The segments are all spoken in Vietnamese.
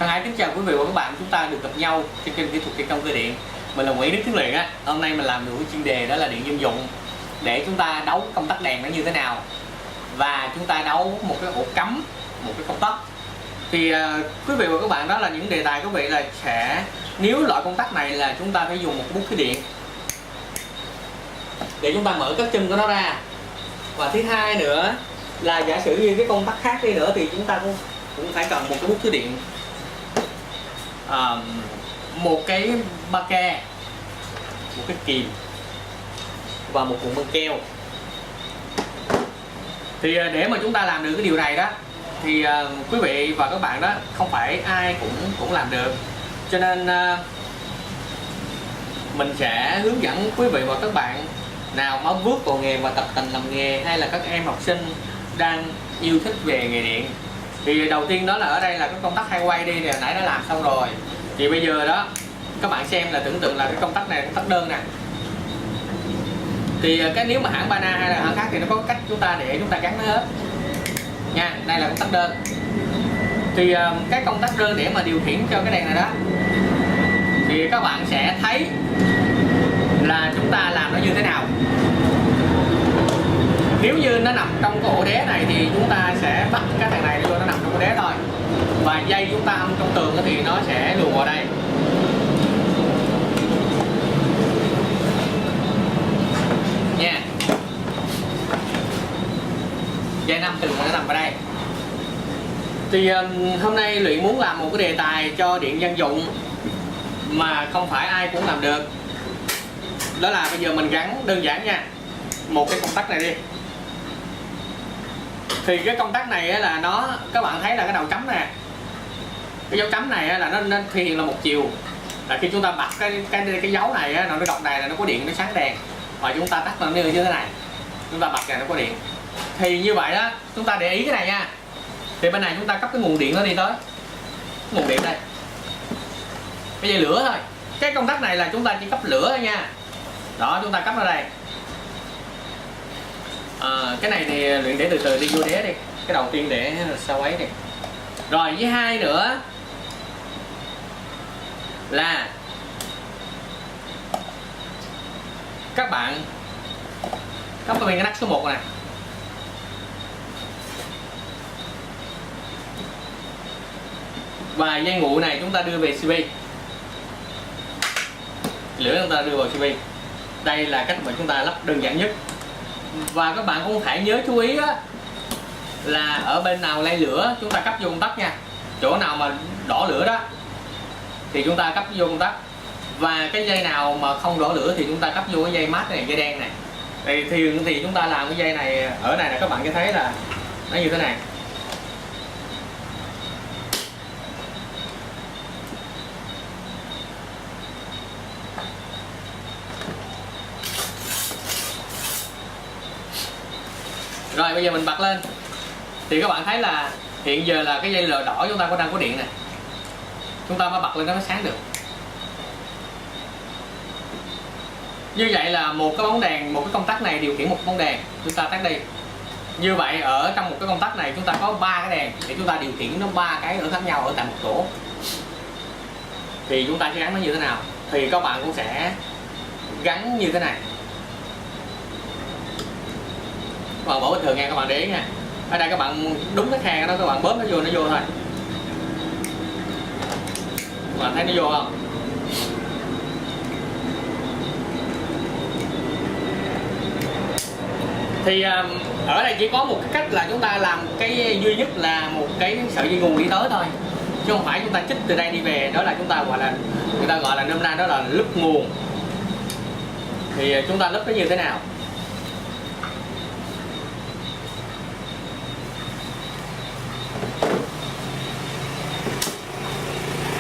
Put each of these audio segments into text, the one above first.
Thân ái kính chào quý vị và các bạn, chúng ta được gặp nhau trên kênh kỹ thuật thi công cơ điện. Mình là Nguyễn Đức Tiến Luyện á. Hôm nay mình làm được cái chuyên đề đó là điện dân dụng, để chúng ta đấu công tắc đèn nó như thế nào và chúng ta đấu một cái ổ cắm, một cái công tắc. Thì quý vị và các bạn, đó là những đề tài quý vị là sẽ, nếu loại công tắc này là chúng ta phải dùng một bút khí điện để chúng ta mở các chân của nó ra. Và thứ hai nữa là giả sử như cái công tắc khác đi nữa thì chúng ta cũng phải cần một cái bút khí điện, một cái ba ke, một cái kìm và một cuộn băng keo. Thì để mà chúng ta làm được cái điều này đó thì quý vị và các bạn đó không phải ai cũng làm được, cho nên mình sẽ hướng dẫn quý vị và các bạn nào mới bước vào nghề và tập tành làm nghề, hay là các em học sinh đang yêu thích về nghề điện. Thì đầu tiên đó là ở đây là cái công tắc hai quay đi, nãy đã làm xong rồi. Thì bây giờ đó các bạn xem là tưởng tượng là cái công tắc này, công tắc đơn nè. Thì cái nếu mà hãng Bana hay là hãng khác thì nó có cách chúng ta để chúng ta gắn nó hết nha. Đây là công tắc đơn. Thì cái công tắc đơn để mà điều khiển cho cái đèn này đó thì các bạn sẽ thấy là chúng ta làm nó như thế nào. Nếu như nó nằm trong cái ổ đế này thì chúng ta sẽ bắt cái thằng này vô, nó nằm trong ổ đế thôi, và dây chúng ta âm trong tường thì nó sẽ luồn vào đây nha. Dây 5 tường nó nằm ở đây. Thì hôm nay Luyện muốn làm một cái đề tài cho điện dân dụng mà không phải ai cũng làm được. Đó là bây giờ mình gắn đơn giản nha, một cái công tắc này đi. Thì cái công tắc này là nó, các bạn thấy là cái đầu chấm nè, cái dấu chấm này là nó thể hiện là một chiều. Là khi chúng ta bật cái dấu này nó đọc này là nó có điện, nó sáng đèn, và chúng ta tắt nó như thế này, chúng ta bật này nó có điện. Thì như vậy đó, chúng ta để ý cái này nha. Thì bên này chúng ta cấp cái nguồn điện nó đi tới nguồn điện đây, cái dây lửa thôi. Cái công tắc này là chúng ta chỉ cấp lửa thôi nha. Đó, chúng ta cấp ra đây. Cái này thì Luyện để từ từ đi vô đế đi. Cái đầu tiên để sau ấy đi. Rồi với hai nữa là các bạn cấp vào cái nắp số 1 này. Và dây nguội này chúng ta đưa về CB. Lửa chúng ta đưa vào CB. Đây là cách mà chúng ta lắp đơn giản nhất. Và các bạn cũng phải nhớ chú ý á, là ở bên nào lay lửa chúng ta cấp vô công tắc nha. Chỗ nào mà đỏ lửa đó thì chúng ta cấp vô công tắc. Và cái dây nào mà không đỏ lửa thì chúng ta cấp vô cái dây mát này, dây đen này. Thì chúng ta làm cái dây này ở này là các bạn sẽ thấy là nó như thế này. Rồi bây giờ mình bật lên thì các bạn thấy là hiện giờ là cái dây lờ đỏ chúng ta đang có điện này, chúng ta mới bật lên nó mới sáng được. Như vậy là một cái bóng đèn, một cái công tắc này điều khiển một bóng đèn, chúng ta tắt đi. Như vậy ở trong một cái công tắc này chúng ta có 3 cái đèn để chúng ta điều khiển nó 3 cái ở khác nhau ở tại một chỗ. Thì chúng ta sẽ gắn nó như thế nào thì các bạn cũng sẽ gắn như thế này. Các bạn bỏ bình thường nha, các bạn để ý nha. Ở đây các bạn đúng cái khe đó, các bạn bóp nó vô thôi. Các bạn thấy nó vô không? Thì ở đây chỉ có một cái cách là chúng ta làm cái duy nhất là một cái sợi dây nguồn đi tới thôi, chứ không phải chúng ta chích từ đây đi về. Đó là chúng ta gọi là, người ta gọi là nôm na đó là lúp nguồn. Thì chúng ta lúp nó như thế nào?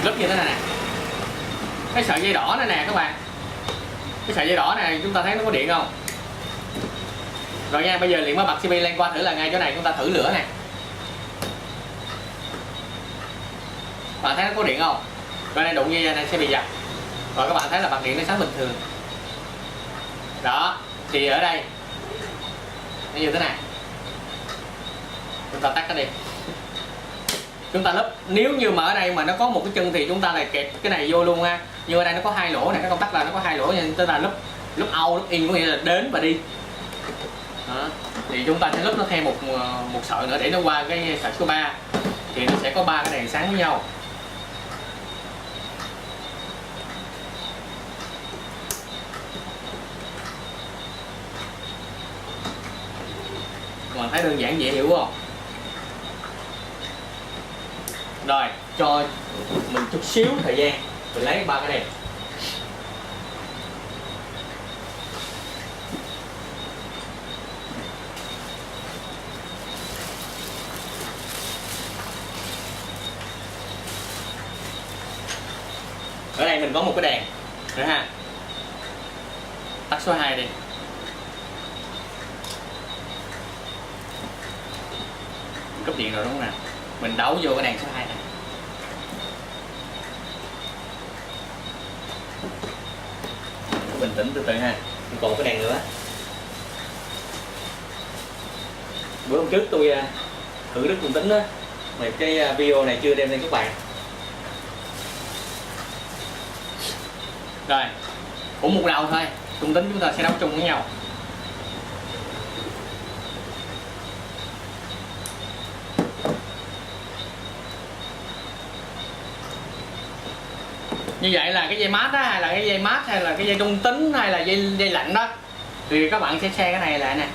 Lúp như thế này nè. Cái sợi dây đỏ này nè các bạn, cái sợi dây đỏ này chúng ta thấy nó có điện không? Rồi nha, bây giờ Luyện mới bật CB lên qua thử là ngay chỗ này chúng ta thử lửa này. Bạn thấy nó có điện không? Rồi đây đụng dây này sẽ bị giật. Rồi các bạn thấy là bật điện nó sáng bình thường. Đó, thì ở đây nó như thế này. Chúng ta tắt nó đi. chúng ta lúp. Nếu như mà ở đây mà nó có một cái chân thì chúng ta lại kẹp cái này vô luôn ha. Nhưng ở đây nó có hai lỗ này, cái công tắc là nó có hai lỗ nên chúng ta lúp out lúp in, có nghĩa là đến và đi. Đó. Thì chúng ta sẽ lúp nó thêm một sợi nữa để nó qua cái sợi số 3 thì nó sẽ có 3 cái đèn sáng với nhau. Các bạn thấy đơn giản dễ hiểu không? Rồi, cho mình chút xíu thời gian mình lấy 3 cái đèn. Ở đây mình có một cái đèn nữa ha. Tắt số 2 đi. Cúp điện rồi đúng không nào? Mình đấu vô cái đèn số 2 này. Bình tĩnh từ từ ha. Còn cái đèn nữa. Bữa hôm trước tôi thử đức cùng tính đó, mà cái video này chưa đem lên các bạn. Rồi, cũng một đầu thôi, cùng tính chúng ta sẽ đấu chung với nhau. Như vậy là cái dây mát á, hay là cái dây mát, hay là cái dây trung tính, hay là dây lạnh đó, thì các bạn sẽ xe cái này lại nè.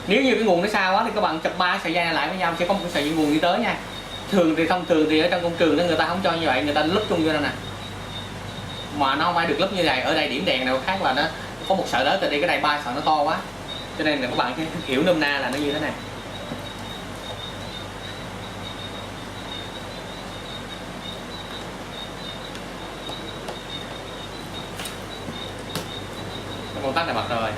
Nếu như cái nguồn nó xa quá thì các bạn chụp 3 sợi dây này lại với nhau, sẽ có một cái sợi dây nguồn đi tới nha. Thông thường thì ở trong công trường đó người ta không cho như vậy, người ta lúp chung vô đâu nè. Mà nó không phải được lúp như này. Ở đây điểm đèn nào khác là nó có một sợi lớn, tại đây cái này 3 sợi nó to quá, cho nên là các bạn sẽ hiểu nôm na là nó như thế này. Công tắc này bật rồi.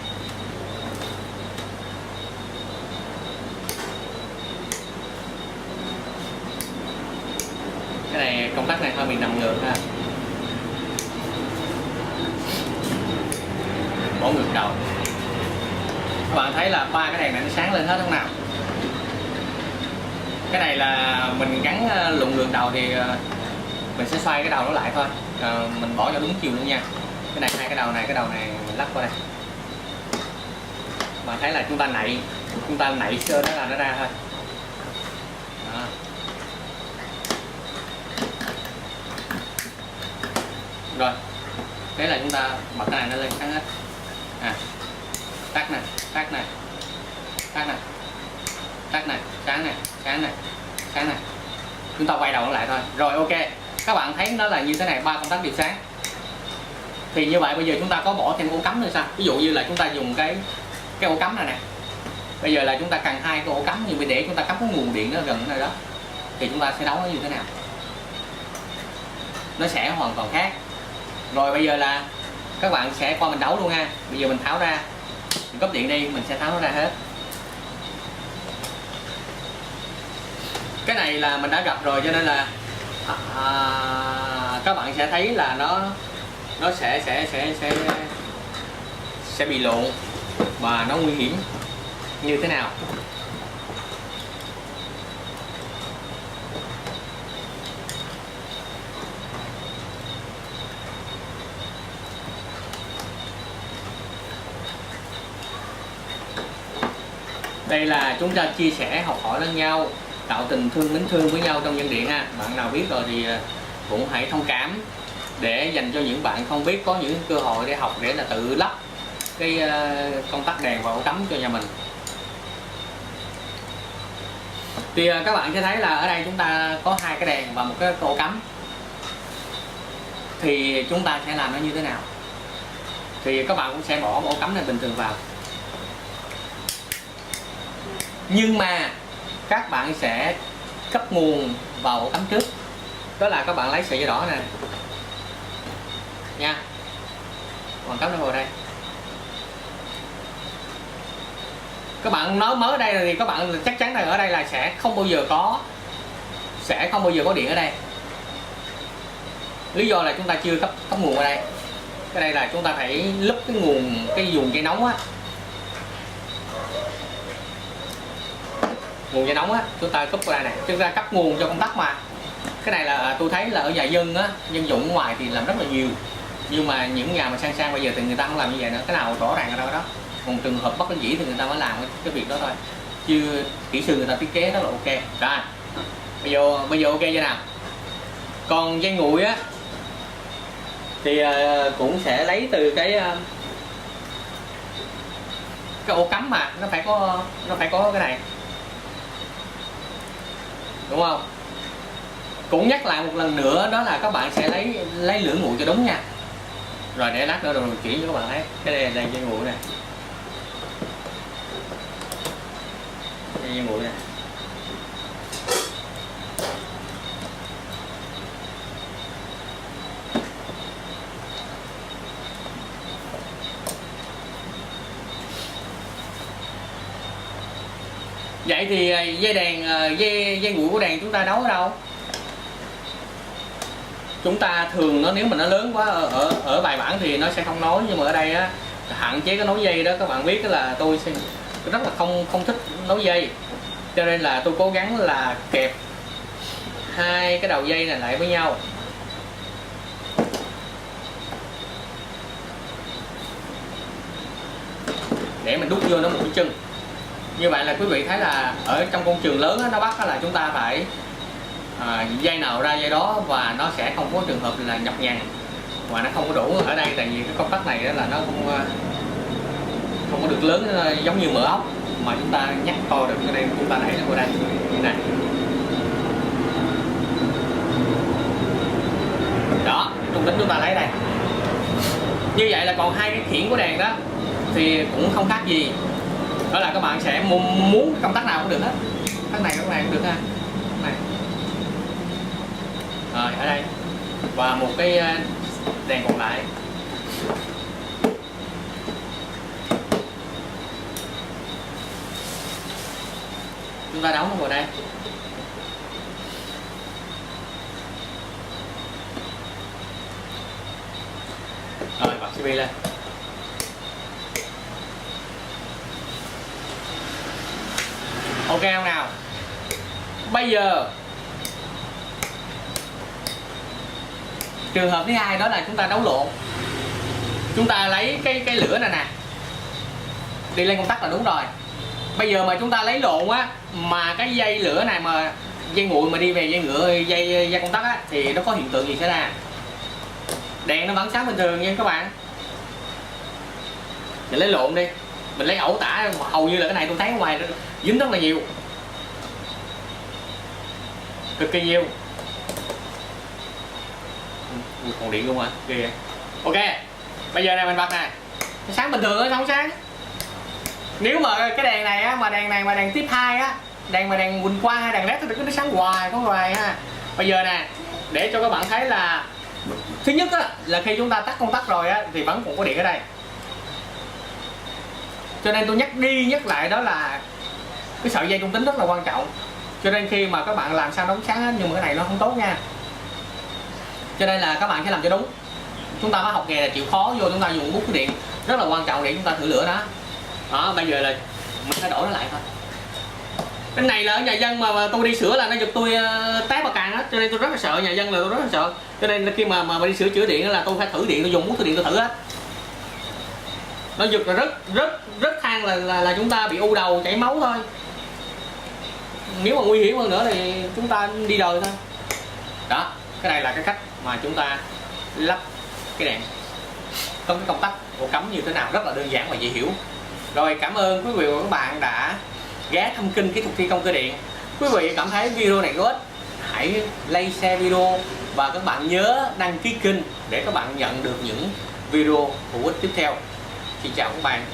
Cái này công tắc này hơi bị nằm ngược ha. Bỏ ngược đầu. Các bạn thấy là 3 cái đèn này nó sáng lên hết không nào? Cái này là mình gắn lụng ngược đầu thì mình sẽ xoay cái đầu nó lại thôi. Mình bỏ cho đúng chiều luôn nha. Cái này hai cái đầu này mình lắp qua đây. Mà thấy là chúng ta nảy sơ đó là nó ra thôi. Đó. Rồi, thế là chúng ta bật cái này nó lên sáng hết. Tắt nè, tắt nè, tắt nè, tắt nè, sáng nè, sáng nè, sáng nè. Chúng ta quay đầu nó lại thôi. Rồi ok, các bạn thấy nó là như thế này, 3 công tắc đều sáng. Thì như vậy bây giờ chúng ta có bỏ thêm ổ cắm nữa sao? Ví dụ như là chúng ta dùng cái ổ cắm này nè. Bây giờ là chúng ta cần 2 cái ổ cắm, nhưng để chúng ta cắm cái nguồn điện nó gần nơi đó thì chúng ta sẽ đấu nó như thế nào? Nó sẽ hoàn toàn khác. Rồi bây giờ là các bạn sẽ qua mình đấu luôn ha. Bây giờ mình tháo ra, mình cấp điện đi, mình sẽ tháo nó ra hết. Cái này là mình đã gặp rồi, cho nên là các bạn sẽ thấy là nó sẽ bị lộn và nó nguy hiểm như thế nào. Đây là chúng ta chia sẻ, học hỏi lẫn nhau, tạo tình thương mến thương với nhau trong nhân điện ha. Bạn nào biết rồi thì cũng hãy thông cảm, để dành cho những bạn không biết có những cơ hội để học, để là tự lắp cái công tắc đèn và ổ cắm cho nhà mình. Thì các bạn sẽ thấy là ở đây chúng ta có 2 cái đèn và một cái ổ cắm. Thì chúng ta sẽ làm nó như thế nào? Thì các bạn cũng sẽ bỏ ổ cắm này bình thường vào. Nhưng mà các bạn sẽ cấp nguồn vào ổ cắm trước. Đó là các bạn lấy sợi dây đỏ này nha, còn cắm nó vào đây. Các bạn nói mới ở đây thì các bạn chắc chắn là ở đây là sẽ không bao giờ có điện ở đây. Lý do là chúng ta chưa cấp nguồn ở đây. Cái đây là chúng ta phải lúp cái vùng dây nóng á. nguồn dây nóng á, chúng ta cúp qua đây này, chúng ta cấp nguồn cho công tắc mà. Cái này là tôi thấy là ở nhà dân á, dân dụng ở ngoài thì làm rất là nhiều, nhưng mà những nhà mà sang sang bây giờ thì người ta không làm như vậy nữa. Cái nào rõ ràng ở đâu đó, còn trường hợp bất đắc dĩ thì người ta mới làm cái việc đó thôi, chứ kỹ sư người ta thiết kế rất là ok. Rồi bây giờ ok chưa nào? Còn dây nguội á thì cũng sẽ lấy từ cái ô cắm, mà nó phải có cái này, đúng không? Cũng nhắc lại một lần nữa, đó là các bạn sẽ lấy lửa nguội cho đúng nha. Rồi để lát nữa rồi chuyển cho các bạn thấy. Cái này là dây nguội này, dây nguội này. Vậy thì dây đèn, dây nguội của đèn chúng ta đấu ở đâu? Chúng ta thường nếu mà nó lớn quá ở bài bản thì nó sẽ không nối, nhưng mà ở đây á, hạn chế cái nối dây đó. Các bạn biết là tôi rất là không thích nối dây, cho nên là tôi cố gắng là kẹp hai cái đầu dây này lại với nhau. Để mình đút vô nó một cái chân. Như vậy là quý vị thấy là ở trong công trường lớn đó, nó bắt là chúng ta phải dây nào ra dây đó, và nó sẽ không có trường hợp là nhập nhằng và nó không có đủ. Ở đây tại vì cái công tắc này đó là nó không có được lớn giống như mở ốc, mà chúng ta nhắc to được. Ở đây chúng ta đẩy nó qua đây như này đó, trung tính chúng ta lấy đây. Như vậy là còn hai cái khiển của đèn đó thì cũng không khác gì, đó là các bạn sẽ muốn công tắc nào cũng được hết. Cái này cũng được ha, này. Rồi ở đây, và một cái đèn còn lại. Chúng ta đóng nó vào đây. Rồi bật CP lên. Ok không nào? Bây giờ trường hợp thứ hai, đó là chúng ta đấu lộn. Chúng ta lấy cái lửa này nè đi lên công tắc là đúng rồi. Bây giờ mà chúng ta lấy lộn á, mà cái dây lửa này mà dây nguội mà đi về dây công tắc á, thì nó có hiện tượng gì xảy ra? Đèn nó vẫn sáng bình thường nha các bạn. Mình lấy lộn đi, mình lấy ẩu tả, hầu như là cái này tôi thấy ở ngoài nó dính rất là nhiều, cực kỳ nhiều. Còn điện luôn à, kìa. Ok, bây giờ này mình bật nè, nó sáng bình thường á, không sáng. Nếu mà cái đèn này á, mà đèn này mà đèn tiếp 2 á, đèn mà đèn huỳnh quang hay đèn led thì nó sáng hoài, có hoài ha. Bây giờ nè, để cho các bạn thấy là thứ nhất á, là khi chúng ta tắt công tắc rồi á, thì vẫn còn có điện ở đây. Cho nên tôi nhắc đi nhắc lại, đó là cái sợi dây trung tính rất là quan trọng. Cho nên khi mà các bạn làm sao đóng sáng á, nhưng mà cái này nó không tốt nha. Cho nên là các bạn sẽ làm cho đúng. Chúng ta mới học nghề là chịu khó vô, chúng ta dùng bút cái điện rất là quan trọng để chúng ta thử lửa đó. Đó, bây giờ là mình phải đổi nó lại thôi. Cái này là ở nhà dân mà tôi đi sửa là nó giật tôi té vào càng hết, cho nên tôi rất là sợ. Nhà dân là tôi rất là sợ, cho nên là khi mà đi sửa chữa điện là tôi phải thử điện, tôi dùng bút thử điện tôi thử hết. Nó giật là rất than là chúng ta bị u đầu chảy máu thôi. Nếu mà nguy hiểm hơn nữa thì chúng ta đi đời thôi. Đó, cái này là cái cách mà chúng ta lắp cái đèn, có cái công tắc ổ cắm như thế nào, rất là đơn giản và dễ hiểu. Rồi, cảm ơn quý vị và các bạn đã ghé thăm kênh Kỹ thuật thi công cơ điện. Quý vị cảm thấy video này có ích, hãy like share video và các bạn nhớ đăng ký kênh để các bạn nhận được những video hữu ích tiếp theo. Xin chào các bạn.